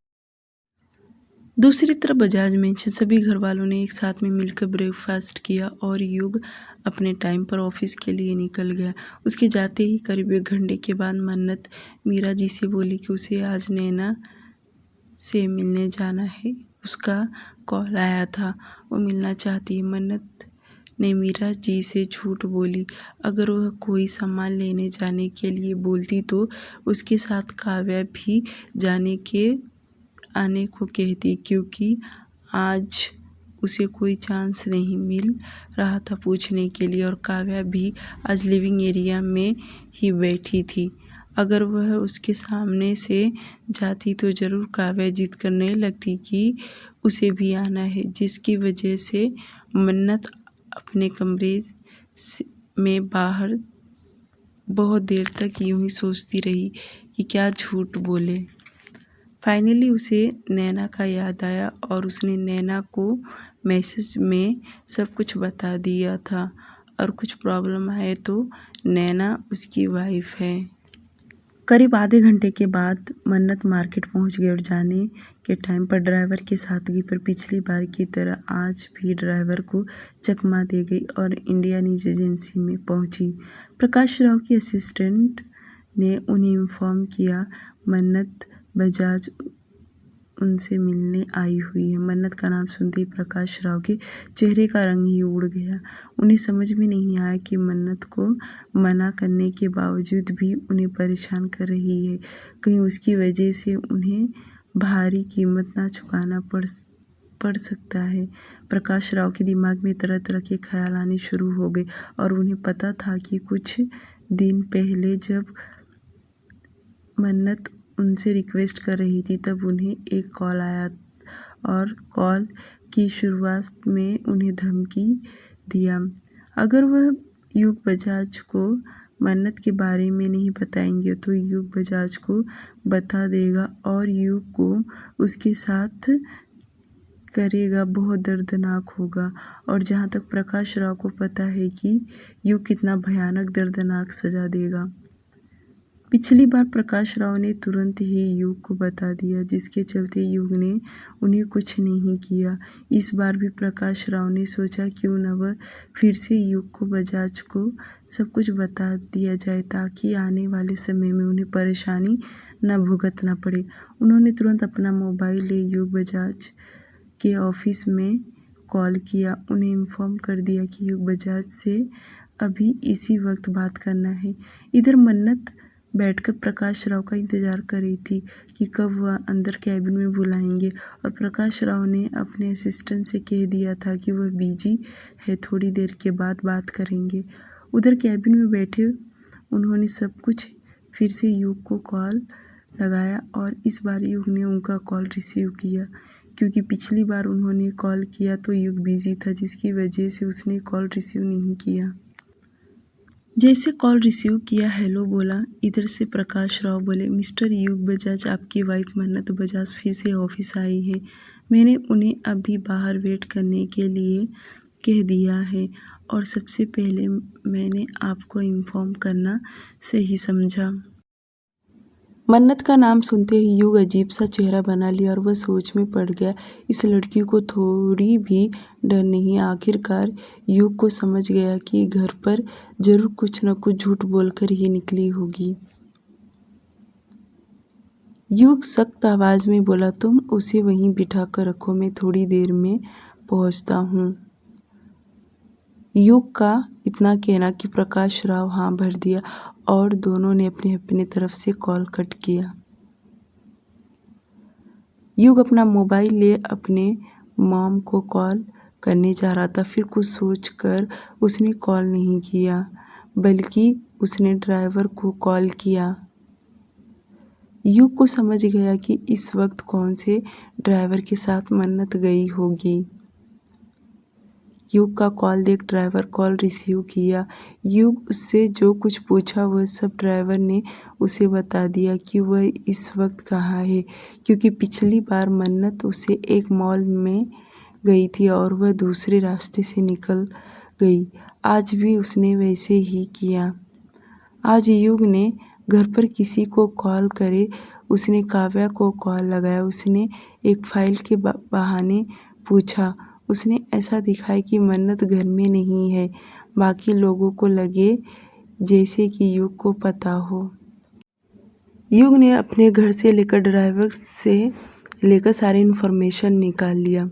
दूसरी तरफ बजाज मेंशन सभी घर वालों ने एक साथ में मिलकर ब्रेकफास्ट किया और युग अपने टाइम पर ऑफिस के लिए निकल गया। उसके जाते ही करीब 1 घंटे के बाद मन्नत मीरा जी से बोली कि उसे आज नैना से मिलने जाना है। उसका कॉल आया था, वो मिलना चाहती है। मन्नत ने मीरा जी से झूठ बोली। अगर वह कोई सामान लेने जाने के लिए बोलती तो उसके साथ काव्या भी आने को कहती, क्योंकि आज उसे कोई चांस नहीं मिल रहा था पूछने के लिए, और काव्या भी आज लिविंग एरिया में ही बैठी थी। अगर वह उसके सामने से जाती तो ज़रूर काव्या जिद करने लगती कि उसे भी आना है, जिसकी वजह से मन्नत अपने कमरे में बाहर बहुत देर तक यूं ही सोचती रही कि क्या झूठ बोले। फाइनली उसे नैना का याद आया और उसने नैना को मैसेज में सब कुछ बता दिया था, और कुछ प्रॉब्लम आए तो नैना उसकी वाइफ है। करीब आधे घंटे के बाद मन्नत मार्केट पहुंच गई और जाने के टाइम पर ड्राइवर के साथ गई, पर पिछली बार की तरह आज भी ड्राइवर को चकमा दे गई और इंडिया न्यूज एजेंसी में पहुंची। प्रकाश राव की असिस्टेंट ने उन्हें इन्फॉर्म किया, मन्नत बजाज उनसे मिलने आई हुई है। मन्नत का नाम सुनते ही प्रकाश राव के चेहरे का रंग ही उड़ गया। उन्हें समझ में नहीं आया कि मन्नत को मना करने के बावजूद भी उन्हें परेशान कर रही है। कहीं उसकी वजह से उन्हें भारी कीमत ना चुकाना पड़ सकता है। प्रकाश राव के दिमाग में तरह तरह के ख्याल आने शुरू हो गए, और उन्हें पता था कि कुछ दिन पहले जब मन्नत उनसे रिक्वेस्ट कर रही थी तब उन्हें एक कॉल आया, और कॉल की शुरुआत में उन्हें धमकी दिया, अगर वह युग बजाज को मन्नत के बारे में नहीं बताएंगे तो युग बजाज को बता देगा और युग को उसके साथ करेगा बहुत दर्दनाक होगा। और जहाँ तक प्रकाश राव को पता है कि युग कितना भयानक दर्दनाक सजा देगा। पिछली बार प्रकाश राव ने तुरंत ही युग को बता दिया, जिसके चलते युग ने उन्हें कुछ नहीं किया। इस बार भी प्रकाश राव ने सोचा क्यों न वह फिर से युग को बजाज को सब कुछ बता दिया जाए, ताकि आने वाले समय में उन्हें परेशानी न भुगतना पड़े। उन्होंने तुरंत अपना मोबाइल ले युग बजाज के ऑफिस में कॉल किया, उन्हें इन्फॉर्म कर दिया कि युग बजाज से अभी इसी वक्त बात करना है। इधर मन्नत बैठकर प्रकाश राव का इंतजार कर रही थी कि कब वह अंदर कैबिन में बुलाएंगे, और प्रकाश राव ने अपने असिस्टेंट से कह दिया था कि वह बिजी है, थोड़ी देर के बाद बात करेंगे। उधर कैबिन में बैठे उन्होंने सब कुछ फिर से युग को कॉल लगाया, और इस बार युग ने उनका कॉल रिसीव किया। क्योंकि पिछली बार उन्होंने कॉल किया तो युग बिजी था, जिसकी वजह से उसने कॉल रिसीव नहीं किया। जैसे कॉल रिसीव किया, हेलो बोला। इधर से प्रकाश राव बोले, मिस्टर युग बजाज, आपकी वाइफ मन्नत बजाज फिर से ऑफिस आई है। मैंने उन्हें अभी बाहर वेट करने के लिए कह दिया है और सबसे पहले मैंने आपको इन्फॉर्म करना सही समझा। मन्नत का नाम सुनते ही युग अजीब सा चेहरा बना लिया और वह सोच में पड़ गया। इस लड़की को थोड़ी भी डर नहीं। आखिरकार युग को समझ गया कि घर पर जरूर कुछ न कुछ झूठ बोलकर ही निकली होगी। युग सख्त आवाज में बोला, तुम उसे वहीं बिठा कर रखो, मैं थोड़ी देर में पहुंचता हूँ। युग का इतना कहना कि प्रकाश राव हाँ भर दिया और दोनों ने अपने अपने तरफ से कॉल कट किया। युग अपना मोबाइल ले अपने मॉम को कॉल करने जा रहा था, फिर कुछ सोचकर उसने कॉल नहीं किया, बल्कि उसने ड्राइवर को कॉल किया। युग को समझ गया कि इस वक्त कौन से ड्राइवर के साथ मन्नत गई होगी। युग का कॉल देख ड्राइवर कॉल रिसीव किया। युग उससे जो कुछ पूछा वह सब ड्राइवर ने उसे बता दिया कि वह इस वक्त कहाँ है, क्योंकि पिछली बार मन्नत उसे एक मॉल में गई थी और वह दूसरे रास्ते से निकल गई। आज भी उसने वैसे ही किया। आज युग ने घर पर किसी को कॉल करे, उसने काव्या को कॉल लगाया। उसने एक फाइल के बहाने पूछा। उसने ऐसा दिखाया कि मन्नत घर में नहीं है। बाकी लोगों को लगे जैसे कि युग को पता हो। युग ने अपने घर से लेकर ड्राइवर से लेकर सारी इन्फॉर्मेशन निकाल लिया।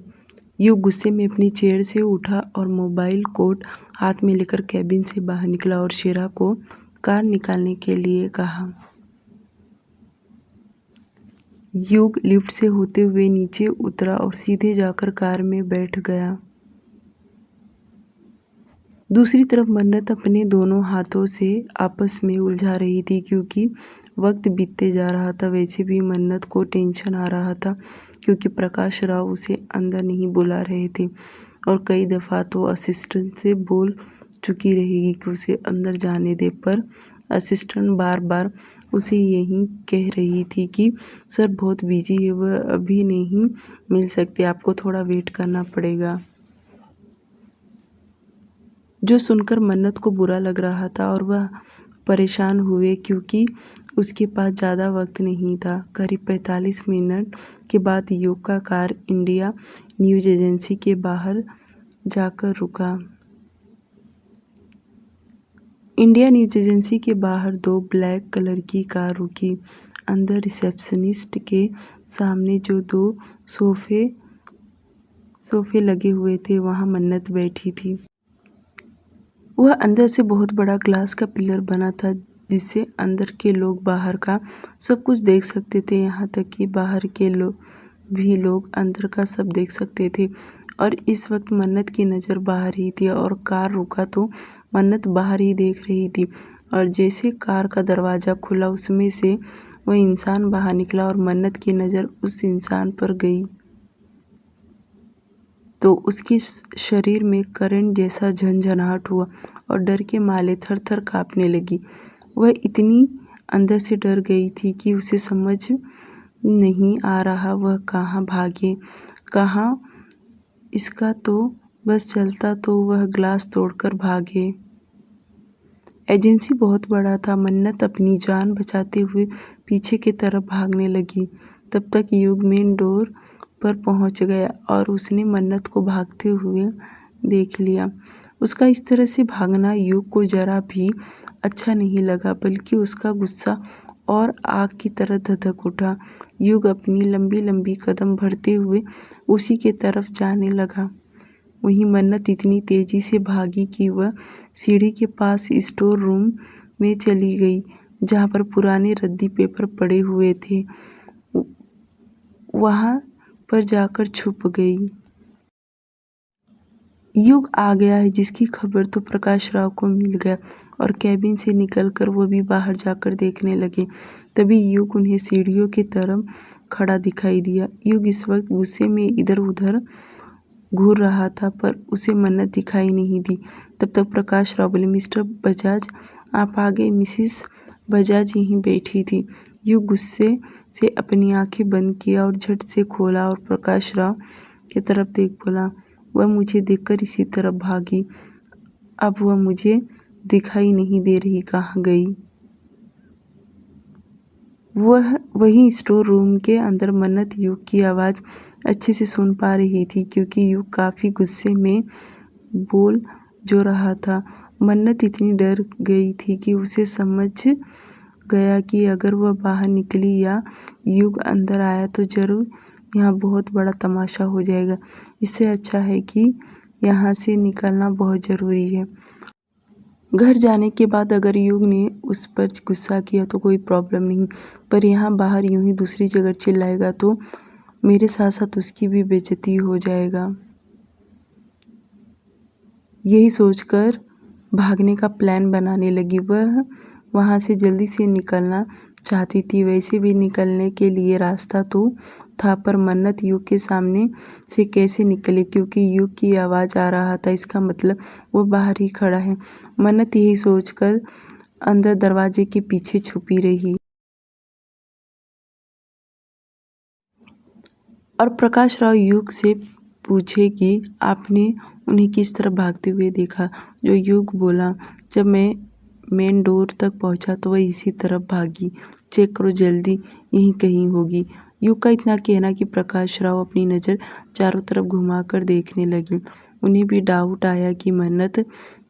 युग गुस्से में अपनी चेयर से उठा और मोबाइल कोड हाथ में लेकर कैबिन से बाहर निकला और शेरा को कार निकालने के लिए कहा। युग लिफ्ट से होते हुए नीचे उतरा और सीधे जाकर कार में बैठ गया। दूसरी तरफ मन्नत अपने दोनों हाथों से आपस में उलझा रही थी, क्योंकि वक्त बीतते जा रहा था। वैसे भी मन्नत को टेंशन आ रहा था, क्योंकि प्रकाश राव उसे अंदर नहीं बुला रहे थे और कई दफ़ा तो असिस्टेंट से बोल चुकी रहेगी कि उसे अंदर जाने दे, पर असिस्टेंट बार बार उसे यही कह रही थी कि सर बहुत बिजी है, वह अभी नहीं मिल सकते, आपको थोड़ा वेट करना पड़ेगा। जो सुनकर मन्नत को बुरा लग रहा था और वह परेशान हुए, क्योंकि उसके पास ज़्यादा वक्त नहीं था। करीब 45 मिनट के बाद युग का कार इंडिया न्यूज़ एजेंसी के बाहर जाकर रुका। इंडिया न्यूज़ एजेंसी के बाहर दो ब्लैक कलर की कार रुकी। अंदर रिसेप्शनिस्ट के सामने जो दो सोफे लगे हुए थे, वहाँ मन्नत बैठी थी। वह अंदर से बहुत बड़ा ग्लास का पिलर बना था, जिससे अंदर के लोग बाहर का सब कुछ देख सकते थे। यहाँ तक कि बाहर के लोग अंदर का सब देख सकते थे। और इस वक्त मन्नत की नज़र बाहर ही थी और कार रुका तो मन्नत बाहर ही देख रही थी। और जैसे कार का दरवाज़ा खुला, उसमें से वह इंसान बाहर निकला और मन्नत की नज़र उस इंसान पर गई तो उसके शरीर में करंट जैसा झंझनाहट हुआ और डर के मारे थर थर काँपने लगी। वह इतनी अंदर से डर गई थी कि उसे समझ नहीं आ रहा वह कहाँ भागे, कहाँ। इसका तो बस चलता तो वह ग्लास तोड़कर भागे। एजेंसी बहुत बड़ा था। मन्नत अपनी जान बचाते हुए पीछे की तरफ भागने लगी। तब तक युग मेन डोर पर पहुंच गया और उसने मन्नत को भागते हुए देख लिया। उसका इस तरह से भागना युग को जरा भी अच्छा नहीं लगा, बल्कि उसका गुस्सा और आग की तरह धधक उठा। युग अपनी लंबी लंबी कदम भरते हुए उसी के तरफ जाने लगा। वहीं मन्नत इतनी तेजी से भागी कि वह सीढ़ी के पास स्टोर रूम में चली गई, जहाँ पर पुराने रद्दी पेपर पड़े हुए थे। वहाँ पर जाकर छुप गई। युग आ गया है जिसकी खबर तो प्रकाश राव को मिल गया और कैबिन से निकलकर वो भी बाहर जाकर देखने लगे। तभी युग उन्हें सीढ़ियों की तरफ खड़ा दिखाई दिया। युग इस वक्त गुस्से में इधर उधर घूर रहा था पर उसे मन्नत दिखाई नहीं दी। तब तक प्रकाश राव बोले, मिस्टर बजाज आप आ गए। मिसिस बजाज यहीं बैठी थी। युग गुस्से से अपनी आंखें बंद किया और झट से खोला और प्रकाश राव की तरफ देख बोला, वह मुझे देखकर इसी तरफ भागी। अब वह मुझे दिखाई नहीं दे रही, कहाँ गई? वह वहीं स्टोर रूम के अंदर मन्नत युग की आवाज़ अच्छे से सुन पा रही थी क्योंकि युग काफ़ी गुस्से में बोल जो रहा था। मन्नत इतनी डर गई थी कि उसे समझ गया कि अगर वह बाहर निकली या युग अंदर आया तो ज़रूर यहाँ बहुत बड़ा तमाशा हो जाएगा। इससे अच्छा है कि यहाँ से निकलना बहुत ज़रूरी है। घर जाने के बाद अगर युग ने उस पर गुस्सा किया तो कोई प्रॉब्लम नहीं, पर यहाँ बाहर यूं ही दूसरी जगह चिल्लाएगा तो मेरे साथ साथ उसकी भी बेइज्जती हो जाएगा। यही सोचकर भागने का प्लान बनाने लगी। वह वहाँ से जल्दी से निकलना चाहती थी। वैसे भी निकलने के लिए रास्ता तो था, पर मन्नत युग के सामने से कैसे निकले क्योंकि युग की आवाज़ आ रहा था, इसका मतलब वो बाहर ही खड़ा है। मन्नत यही सोचकर अंदर दरवाजे के पीछे छुपी रही और प्रकाश राव युग से पूछे कि आपने उन्हें किस तरह भागते हुए देखा। जो युग बोला, जब मैं मेन डोर तक पहुंचा तो वह इसी तरफ भागी। चेक करो, जल्दी यहीं कहीं होगी। युग का इतना कहना कि प्रकाश राव अपनी नज़र चारों तरफ घुमाकर देखने लगे। उन्हें भी डाउट आया कि मन्नत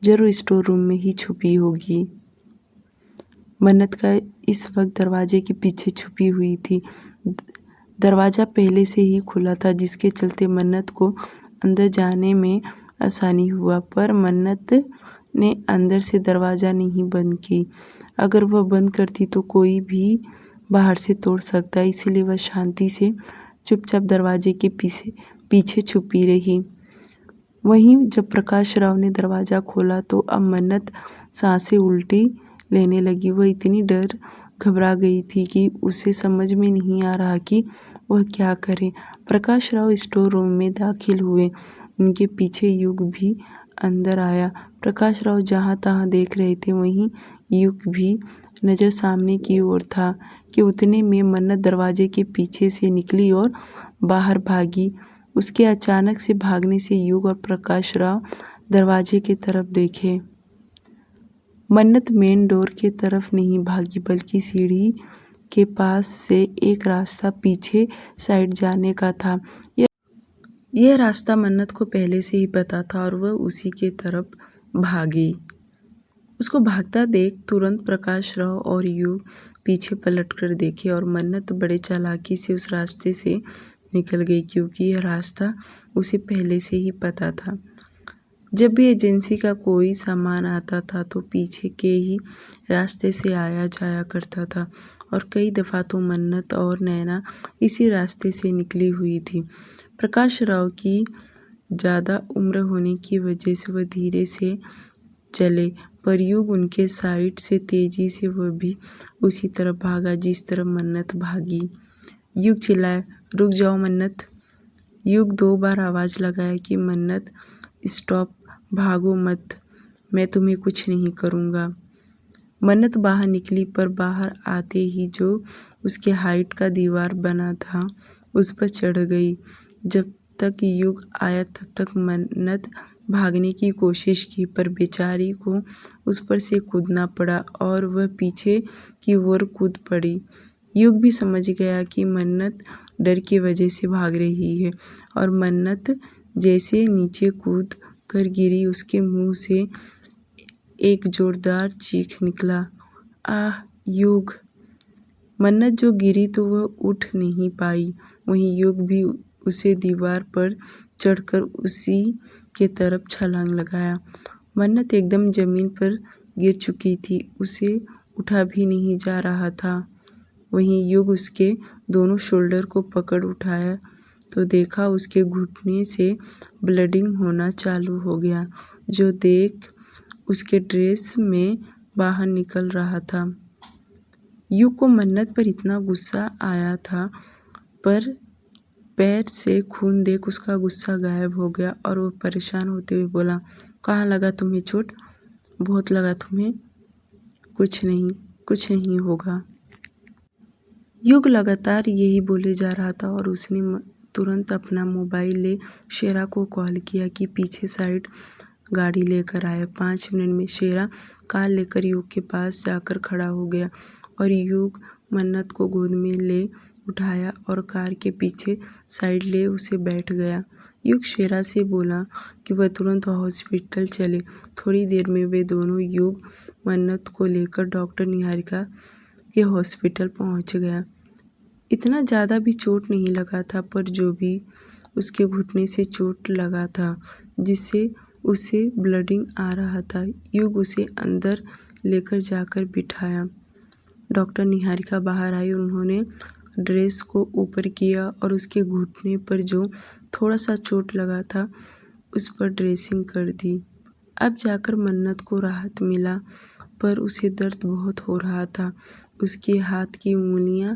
जरूर स्टोर रूम में ही छुपी होगी। मन्नत का इस वक्त दरवाजे के पीछे छुपी हुई थी। दरवाज़ा पहले से ही खुला था जिसके चलते मन्नत को अंदर जाने में आसानी हुआ, पर मन्नत ने अंदर से दरवाज़ा नहीं बंद की। अगर वह बंद करती तो कोई भी बाहर से तोड़ सकता, इसलिए वह शांति से चुपचाप दरवाजे के पीछे छुपी रही। वहीं जब प्रकाश राव ने दरवाज़ा खोला तो अब मन्नत सांसें उल्टी लेने लगी। वह इतनी डर घबरा गई थी कि उसे समझ में नहीं आ रहा कि वह क्या करे। प्रकाश राव स्टोर रूम में दाखिल हुए। उनके पीछे युग भी अंदर आया। प्रकाश राव जहाँ तहाँ देख रहे थे, वहीं युग भी नज़र सामने की ओर था कि उतने में मन्नत दरवाजे के पीछे से निकली और बाहर भागी। उसके अचानक से भागने से युग और प्रकाश राव दरवाजे की तरफ देखे। मन्नत मेन डोर के तरफ नहीं भागी बल्कि सीढ़ी के पास से एक रास्ता पीछे साइड जाने का था। यह रास्ता मन्नत को पहले से ही पता था और वह उसी के तरफ भागी। उसको भागता देख तुरंत प्रकाश राव और युग पीछे पलटकर देखे और मन्नत बड़े चालाकी से उस रास्ते से निकल गई क्योंकि यह रास्ता उसे पहले से ही पता था। जब भी एजेंसी का कोई सामान आता था तो पीछे के ही रास्ते से आया जाया करता था और कई दफ़ा तो मन्नत और नैना इसी रास्ते से निकली हुई थी। प्रकाश राव की ज़्यादा उम्र होने की वजह से वह धीरे से चले, पर युग उनके साइड से तेजी से वह भी उसी तरफ भागा जिस तरफ मन्नत भागी। युग चिल्लाया, रुक जाओ मन्नत। युग 2 बार आवाज़ लगाया कि मन्नत स्टॉप, भागो मत, मैं तुम्हें कुछ नहीं करूँगा। मन्नत बाहर निकली, पर बाहर आते ही जो उसके हाइट का दीवार बना था उस पर चढ़ गई। जब तक युग आया तब तक मन्नत भागने की कोशिश की, पर बेचारी को उस पर से कूदना पड़ा और वह पीछे की ओर कूद पड़ी। युग भी समझ गया कि मन्नत डर की वजह से भाग रही है और मन्नत जैसे नीचे कूद कर गिरी, उसके मुंह से एक जोरदार चीख निकला, आह युग। मन्नत जो गिरी तो वह उठ नहीं पाई। वहीं युग भी उसे दीवार पर चढ़कर उसी के तरफ छलांग लगाया। मन्नत एकदम जमीन पर गिर चुकी थी, उसे उठा भी नहीं जा रहा था। वहीं युग उसके दोनों शोल्डर को पकड़ उठाया तो देखा उसके घुटने से ब्लीडिंग होना चालू हो गया, जो देख उसके ड्रेस में बाहर निकल रहा था। युग को मन्नत पर इतना गुस्सा आया था, पर पैर से खून देख उसका गुस्सा गायब हो गया और वो परेशान होते हुए बोला, कहाँ लगा तुम्हें चोट? बहुत लगा तुम्हें? कुछ नहीं होगा। युग लगातार यही बोले जा रहा था और उसने तुरंत अपना मोबाइल ले शेरा को कॉल किया कि पीछे साइड गाड़ी लेकर आए। 5 मिनट में शेरा कार लेकर युग के पास जाकर खड़ा हो गया और युग मन्नत को गोद में ले उठाया और कार के पीछे साइड ले उसे बैठ गया। युग शेरा से बोला कि वह तुरंत हॉस्पिटल चले। थोड़ी देर में वे दोनों युग मन्नत को लेकर डॉक्टर निहारिका के हॉस्पिटल पहुंच गया। इतना ज़्यादा भी चोट नहीं लगा था, पर जो भी उसके घुटने से चोट लगा था जिससे उसे ब्लीडिंग आ रहा था। युग उसे अंदर लेकर जाकर बिठाया। डॉक्टर निहारिका बाहर आई। उन्होंने ड्रेस को ऊपर किया और उसके घुटने पर जो थोड़ा सा चोट लगा था उस पर ड्रेसिंग कर दी। अब जाकर मन्नत को राहत मिला, पर उसे दर्द बहुत हो रहा था। उसके हाथ की उंगलियां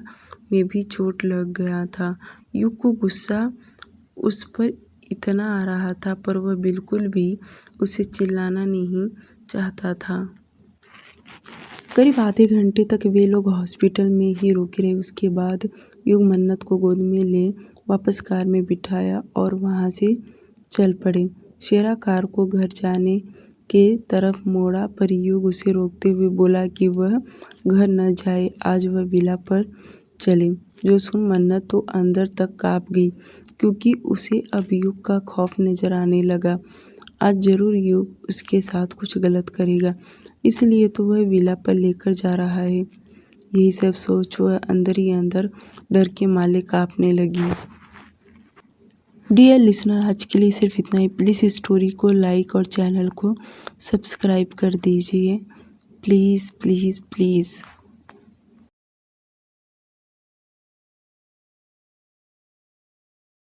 में भी चोट लग गया था। युग को गुस्सा उस पर इतना आ रहा था, पर वह बिल्कुल भी उसे चिल्लाना नहीं चाहता था। करीब आधे घंटे तक वे लोग हॉस्पिटल में ही रुके रहे। उसके बाद युग मन्नत को गोद में ले वापस कार में बिठाया और वहां से चल पड़े। शेरा कार को घर जाने के तरफ मोड़ा, पर युग उसे रोकते हुए बोला कि वह घर न जाए, आज वह विला पर चले। जो सुन मन्नत तो अंदर तक कांप गई, क्योंकि उसे अब युग का खौफ नजर आने लगा। आज जरूर युग उसके साथ कुछ गलत करेगा, इसलिए तो वह विला पर लेकर जा रहा है। यही सब सोच वह अंदर ही अंदर डर के मारे कांपने लगी। डियर लिसनर, आज के लिए सिर्फ इतना ही। प्लीज़ इस स्टोरी को लाइक और चैनल को सब्सक्राइब कर दीजिए। Please please please.